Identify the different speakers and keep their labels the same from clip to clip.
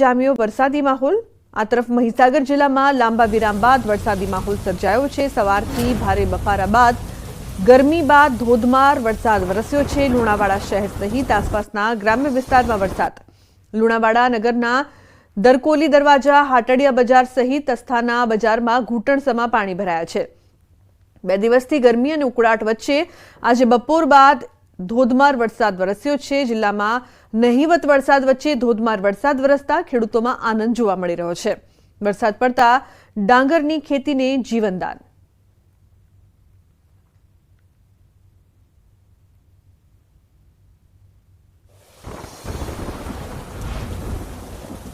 Speaker 1: જામ્યો વરસાદી માહોલ। આ તરફ મહીસાગર જિલ્લામાં લાંબા વિરામ બાદ વરસાદી માહોલ સર્જાયો છે। સવારથી ભારે બફારા બાદ ગરમી બાદ ધોધમાર વરસાદ વરસ્યો છે। લુણાવાડા શહેર સહિત આસપાસના ગ્રામ્ય વિસ્તારમાં વરસાદ। લુણાવાડા નગરના દરકોલી દરવાજા, હાટડિયા બજાર સહિત અસ્થાના બજારમાં ઘૂંટણસમા પાણી ભરાયા છે। 2 દિવસથી ગરમી અને ઉકળાટ વચ્ચે આજે બપોર બાદ ધોધમાર વરસાદ વરસ્યો છે। જિલ્લામાં નહિવત વરસાદ વચ્ચે ધોધમાર વરસાદ વરસતા ખેડૂતોમાં આનંદ જોવા મળી રહ્યો છે। વરસાદ પડતા ડાંગરની ખેતીને જીવનદાન।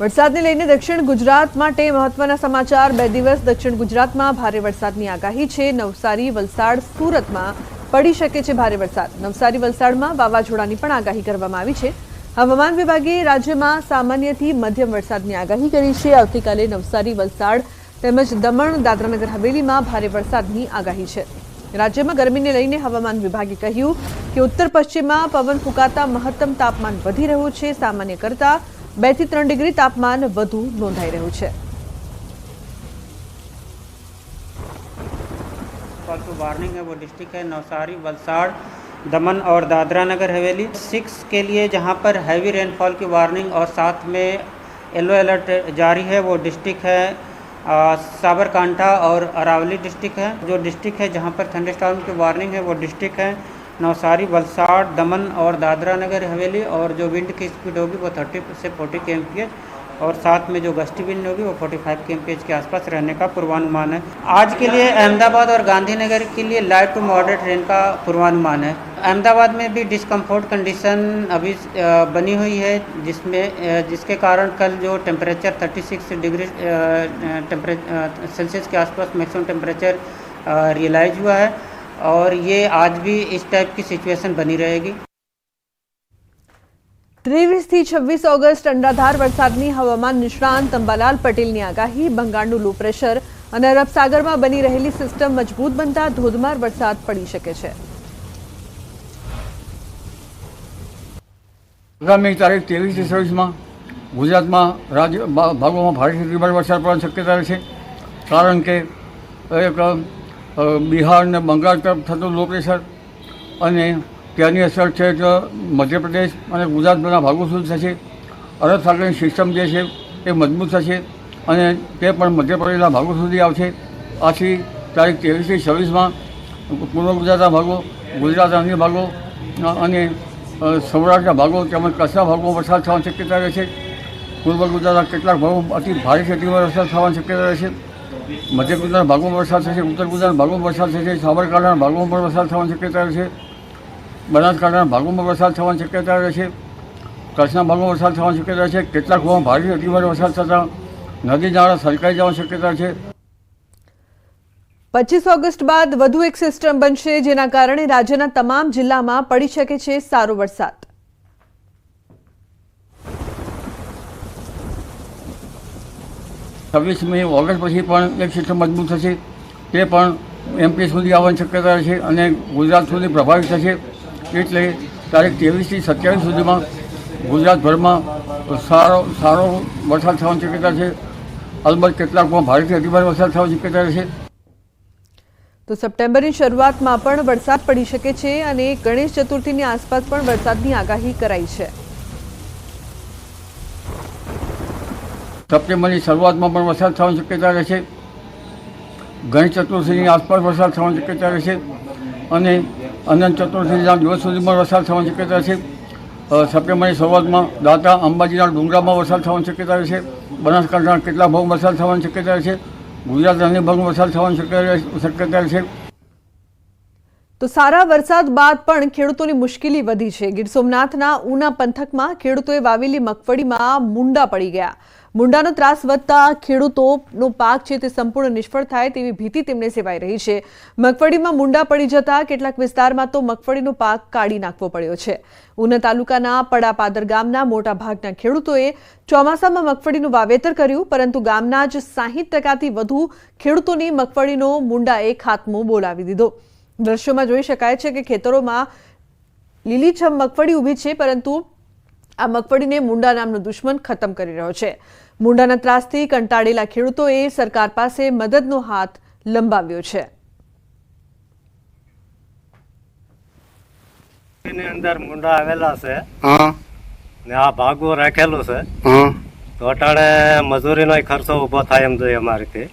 Speaker 1: વરસાદને લઈને દક્ષિણ ગુજરાત માટે મહત્વના સમાચાર। 2 દિવસ દક્ષિણ ગુજરાતમાં ભારે વરસાદની આગાહી છે। નવસારી, વલસાડ, સુરતમાં પડી શકે છે ભારે વરસાદ। નવસારી, વલસાડમાં વાવાઝોડાની પણ આગાહી કરવામાં આવી છે। હવામાન વિભાગે રાજ્યમાં સામાન્યથી મધ્યમ વરસાદની આગાહી કરી છે। આવતીકાલે નવસારી, વલસાડ તેમજ દમણ, દાદરાનગર હવેલીમાં ભારે વરસાદની આગાહી છે। રાજ્યમાં ગરમીને લઈને હવામાન વિભાગે કહ્યું કે ઉત્તર પશ્ચિમમાં પવન ફૂંકાતા મહત્તમ તાપમાન વધી રહ્યું છે। સામાન્ય કરતાં 2 થી 3 ડિગ્રી તાપમાન વધુ નોંધાઈ રહ્યું છે।
Speaker 2: वार्निंग है वो डिस्ट्रिक्ट है नवसारी, वलसाड़, दमन और दादरा नगर हवेली। 6 के लिए जहां पर हैवी रेनफॉल की वार्निंग और साथ में येलो अलर्ट जारी है वो डिस्ट्रिक्ट है साबरकांठा और अरावली डिस्ट्रिक्ट है। जो डिस्ट्रिक्ट है जहां पर थंडरस्टॉर्म की वार्निंग है वो डिस्ट्रिक्ट है नवसारी, वलसाड़, दमन और दादरा नगर हवेली। और जो विंड की स्पीड होगी वो 30 से 40 kmph और साथ में जो गस्टी विंड होगी वो 45 kmph के आसपास रहने का पूर्वानुमान है। आज के लिए अहमदाबाद और गांधीनगर के लिए लाइट टू मॉडरेट रेन का पूर्वानुमान है। अहमदाबाद में भी डिस्कम्फर्ट कंडीशन अभी बनी हुई है जिसके कारण कल जो टेम्परेचर 36 डिग्री सेल्सियस के आसपास मैक्सिमम टेम्परेचर रियलाइज हुआ है और ये आज भी इस टाइप की सिचुएशन बनी रहेगी।
Speaker 1: 23 થી 26 ઓગસ્ટ અંડાધાર વરસાદની હવામાન નિષ્ણાંત અંબાલાલ પટેલની આગાહી। બંગાળનું લો પ્રેશર અને અરબ સાગરમાં બની રહેલી સિસ્ટમ મજબૂત બનતા ધોધમાર વરસાદ પડી શકે છે।
Speaker 3: આગામી તારીખ 23 થી 26માં ગુજરાતમાં રાજ્ય ભાગોમાં ભારેથી ધીમી વરસાદ પડવાની શક્યતા છે। કારણ કે એક બિહાર અને બંગાળ તરફ થતું લો પ્રેશર અને ત્યાંની અસર છે તો મધ્યપ્રદેશ અને ગુજરાતના ભાગો સુધી થશે। અરબ સાગરની સિસ્ટમ જે છે એ મજબૂત થશે અને તે પણ મધ્યપ્રદેશના ભાગો સુધી આવશે। આથી તારીખ 23 થી 26માં પૂર્વ ગુજરાતના ભાગો, ગુજરાતના અન્ય ભાગો અને સૌરાષ્ટ્રના ભાગો તેમજ કચ્છના ભાગોમાં વરસાદ થવાની શક્યતા રહેશે। પૂર્વ ગુજરાતના કેટલાક ભાગો અતિ ભારેથી અતિભારે વરસાદ થવાની શક્યતા રહેશે। મધ્ય ગુજરાતના ભાગોમાં વરસાદ થશે, ઉત્તર ગુજરાતના ભાગોમાં વરસાદ થશે, સાબરકાંઠાના ભાગોમાં પણ વરસાદ થવાની શક્યતા રહેશે। બનાસકાંઠાના ભાગોમાં વરસાદ થવાની શક્યતા રહેશે। કચ્છના ભાગોમાં વરસાદ થવાની શક્યતા છે। કેટલાક ભાગોમાં ભારેથી અતિભારે વરસાદ થતાં નદી નાળા છલકાઈ જવાની શક્યતા છે।
Speaker 1: 25 ઓગસ્ટ બાદ વધુ એક સિસ્ટમ બનશે જેના કારણે રાજ્યના તમામ જિલ્લામાં પડી શકે છે સારો વરસાદ।
Speaker 3: છવ્વીસમી ઓગસ્ટ પછી પણ એક સિસ્ટમ મજબૂત થશે, તે પણ એમપી સુધી આવવાની શક્યતા છે અને ગુજરાત સુધી પ્રભાવિત થશે। એટલે તારીખ 23 થી 27 સુધીમાં ગુજરાતભરમાં સારો વરસાદ થવાની શક્યતા છે। અલબત્ત કેટલાકમાં ભારેથી અતિભારે વરસાદ થવાની શક્યતા રહેશે।
Speaker 1: તો સપ્ટેમ્બરની શરૂઆતમાં પણ વરસાદ પડી શકે છે અને ગણેશ ચતુર્થીની આસપાસ પણ વરસાદની આગાહી કરાઈ છે।
Speaker 3: સપ્ટેમ્બરની શરૂઆતમાં પણ વરસાદ થવાની શક્યતા રહેશે। ગણેશ ચતુર્થીની આસપાસ વરસાદ થવાની શક્યતા રહેશે અને અનંત ચતુર્થીના દિવસ સુધીમાં વરસાદ થવાની શક્યતા છે। સપ્ટેમ્બરની શરૂઆતમાં દાંતા, અંબાજીના ડુંગરામાં વરસાદ થવાની શક્યતા રહેશે। બનાસકાંઠાના કેટલાક ભાગમાં વરસાદ થવાની શક્યતા રહેશે। ગુજરાતના અન્ય ભાગમાં વરસાદ થવાની શક્યતા રહેશે।
Speaker 1: તો સારા વરસાદ બાદ પણ ખેડૂતોની મુશ્કેલી વધી છે। ગીર સોમનાથના ઉના પંથકમાં ખેડૂતોએ વાવેલી મગફળીમાં મુંડા પડી ગયા। મુંડાનો ત્રાસ વધતા ખેડૂતોનો પાક છે તે સંપૂર્ણ નિષ્ફળ થાય તેવી ભીતિ તેમને સેવાઈ રહી છે। મગફળીમાં મુંડા પડી જતા કેટલાક વિસ્તારમાં તો મગફળીનો પાક કાઢી નાખવો પડ્યો છે। ઉના તાલુકાના પડાપાદર ગામના મોટા ભાગના ખેડૂતોએ ચોમાસામાં મગફળીનું વાવેતર કર્યું, પરંતુ ગામના જ 60% વધુ ખેડૂતોની મગફળીનો મુંડાએ ખાત્મો બોલાવી દીધો। દ્રશ્યોમાં જોઈ શકાય છે કે ખેતરોમાં લીલીછમ મગફળી ઊભી છે, પરંતુ આ મગફળીને મુંડા નામનો દુશ્મન ખતમ કરી રહ્યો છે. મુંડાના ત્રાસથી કંટાળેલા ખેડૂતોએ સરકાર પાસે મદદનો હાથ લંબાવ્યો છે.
Speaker 4: એની અંદર મુંડા આવેલા છે ને આ ભાગો રાખેલું છે તો અટાણે મજૂરીનો ખર્ચો ઉભો થાય એમ જોઈએ અમારેથી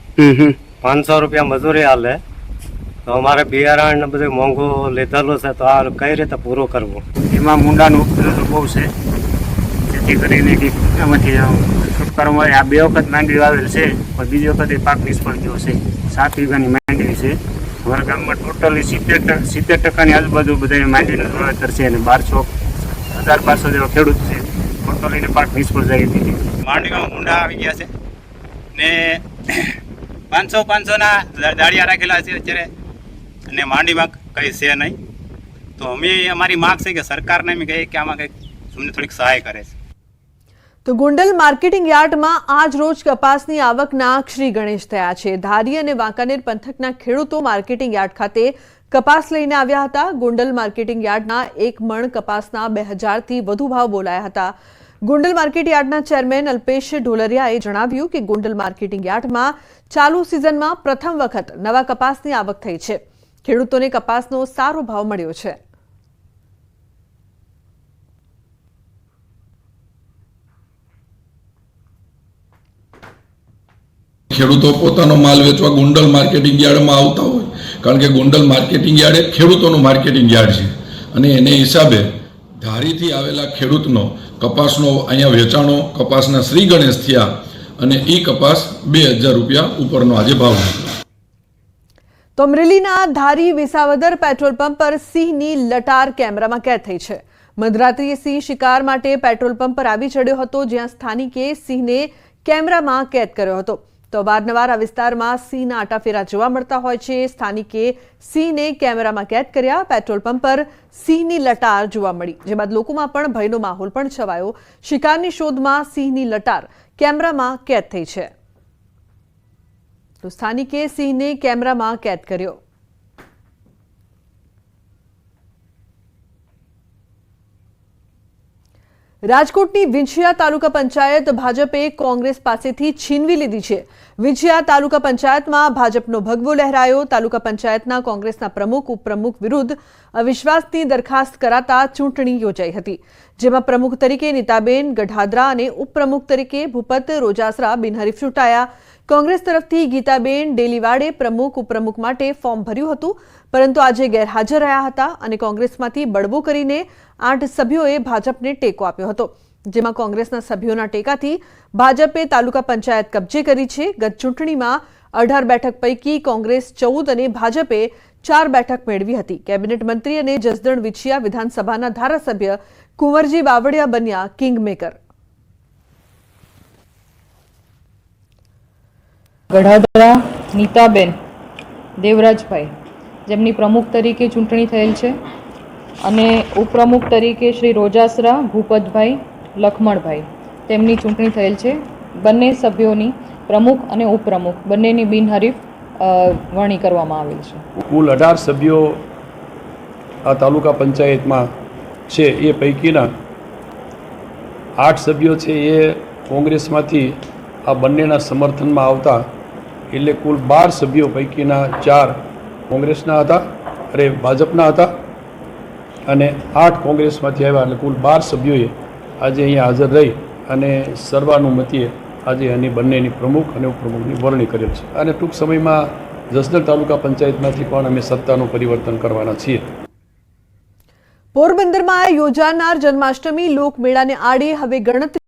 Speaker 4: 500 રૂપિયા મજૂરી હાલે તો અમારે બિયારણ ને બધું મોંઘું લીધેલું છે તો આ કઈ રીતે પૂરું કરવું.
Speaker 5: એમાં મુંડાનું ઉત્પાદન બહુ છે, જેથી કરીને એમાંથી છુટકારો આ 2 વખત માંડવી વાવેલ છે પણ બીજી વખત એ પાક નિષ્ફળ ગયો છે. 7 વીઘાની માંડવી છે. અમારા ગામમાં ટોટલી 70% આજુબાજુ બધા માંડવીનું વાવેતર છે અને 1200 જેવા ખેડૂત છે. ટોટલીને પાક નિષ્ફળ જાય હતી.
Speaker 6: માંડવીમાં મુંડા આવી ગયા છે ને 500 ના દાળિયા રાખેલા છે અત્યારે અને માંડીમાં કંઈ છે નહીં. તો અમે અમારી માંગ છે કે સરકારને અમે કહીએ કે આમાં કંઈક અમને થોડીક સહાય કરે છે.
Speaker 1: તો ગોંડલ માર્કેટિંગ યાર્ડમાં આજ રોજ કપાસની આવકના શ્રી ગણેશ થયા છે. ધારી અને વાંકાનેર પંથકના ખેડૂતો માર્કેટિંગ યાર્ડ ખાતે કપાસ લઈને આવ્યા હતા. ગોંડલ માર્કેટિંગ યાર્ડના 1 મણ કપાસના 2000થી વધુ ભાવ બોલાયા હતા. ગોંડલ માર્કેટ યાર્ડના ચેરમેન અલ્પેશ ઢોલરિયાએ જણાવ્યું કે ગોંડલ માર્કેટિંગ યાર્ડમાં ચાલુ સિઝનમાં પ્રથમ વખત નવા કપાસની આવક થઈ છે. ખેડૂતોને કપાસનો સારો ભાવ મળ્યો છે.
Speaker 7: ખેડૂતો પોતાનો માલ વેચવા ગોંડલ માર્કેટિંગ યાર્ડમાં આવતા હોય, કારણ કે ગોંડલ માર્કેટિંગ યાર્ડ એ ખેડૂતોનું માર્કેટિંગ યાર્ડ છે અને એને હિસાબે ધારીથી આવેલા ખેડૂતનો કપાસનો અહીંયા વેચાણો કપાસના શ્રી ગણેશ થયા અને એ કપાસ 2000 રૂપિયા ઉપરનો આજે ભાવ હતો.
Speaker 1: તો અમરેલીના ધારી વિસાવદર પેટ્રોલ પંપ પર સિંહની લટાર કેમેરામાં કેદ થઈ છે. મધરાત્રિએ સિંહ શિકાર માટે પેટ્રોલ પંપ પર આવી ચડ્યો હતો, જ્યાં સ્થાનિકે સિંહને કેમેરામાં કેદ કર્યો હતો. તો વારંવાર આ વિસ્તારમાં સિંહના આટાફેરા જોવા મળતા હોય છે. સ્થાનિકે સિંહને કેમેરામાં કેદ કર્યા. પેટ્રોલ પંપ પર સિંહની લટાર જોવા મળી, જે બાદ લોકોમાં પણ ભયનો માહોલ પણ છવાયો. શિકારની શોધમાં સિંહની લટાર કેમેરામાં કેદ થઈ છે. તો સ્થાનિકે સિંહને કેમેરામાં કેદ કર્યો. રાજકોટની વિંછિયા તાલુકા પંચાયત ભાજપે કોંગ્રેસ પાસેથી છીનવી લીધી છે. વિંછિયા તાલુકા પંચાયતમાં ભાજપનો ભગવો લહેરાયો. તાલુકા પંચાયતના કોંગ્રેસના પ્રમુખ ઉપપ્રમુખ વિરુદ્ધ અવિશ્વાસની દરખાસ્ત કરાતા ચૂંટણી યોજાઈ હતી, જેમાં પ્રમુખ તરીકે નીતાબેન ગઢાદરા અને ઉપપ્રમુખ તરીકે ભૂપત રોજાસરા બિનહરીફ ચૂંટાયા. કોંગ્રેસ તરફથી ગીતાબેન ડેલીવાડે પ્રમુખ ઉપપ્રમુખ માટે ફોર્મ ભર્યું હતું, પરંતુ આજે ગેરહાજર રહ્યા હતા અને કોંગ્રેસમાંથી બળવો કરીને 8 સભ્યોએ ભાજપને ટેકો આપ્યો હતો, જેમાં કોંગ્રેસના સભ્યોના ટેકાથી ભાજપે તાલુકા પંચાયત કબજે કરી છે. ગત ચૂંટણીમાં 18 બેઠક પૈકી કોંગ્રેસ 14 અને ભાજપે 4 બેઠક મેળવી હતી. કેબિનેટ મંત્રી અને જસદણ વિછિયા વિધાનસભાના ધારાસભ્ય કુંવરજી બાવળિયા બન્યા કિંગમેકર.
Speaker 8: ગઢાદરા નીતાબેન દેવરાજભાઈ, જેમની પ્રમુખ તરીકે ચૂંટણી થયેલ છે, અને ઉપપ્રમુખ તરીકે શ્રી રોજાસરા ભૂપતભાઈ લખમણભાઈ, તેમની ચૂંટણી થયેલ છે. બંને સભ્યોની પ્રમુખ અને ઉપપ્રમુખ બંનેની બિનહરીફ વરણી કરવામાં આવેલ છે.
Speaker 9: કુલ 18 સભ્યો આ તાલુકા પંચાયતમાં છે. એ પૈકીના 8 સભ્યો છે એ કોંગ્રેસમાંથી આ બંનેના સમર્થનમાં આવતા, એટલે કુલ 12 સભ્યો પૈકીના 4 કોંગ્રેસના હતા, ભાજપના હતા, અને 8 કોંગ્રેસમાંથી આવ્યા. એટલે કુલ 12 સભ્યોએ આજે અહીંયા હાજર રહી અને સર્વાનુમતિએ આજે આની બંનેની પ્રમુખ અને ઉપપ્રમુખની વરણી કરેલ છે. અને ટૂંક સમયમાં જસદણ તાલુકા પંચાયતમાંથી પણ અમે સત્તાનું પરિવર્તન કરવાના છીએ.
Speaker 1: પોરબંદરમાં યોજાનાર જન્માષ્ટમી લોકમેળાને આડે હવે ગણતરી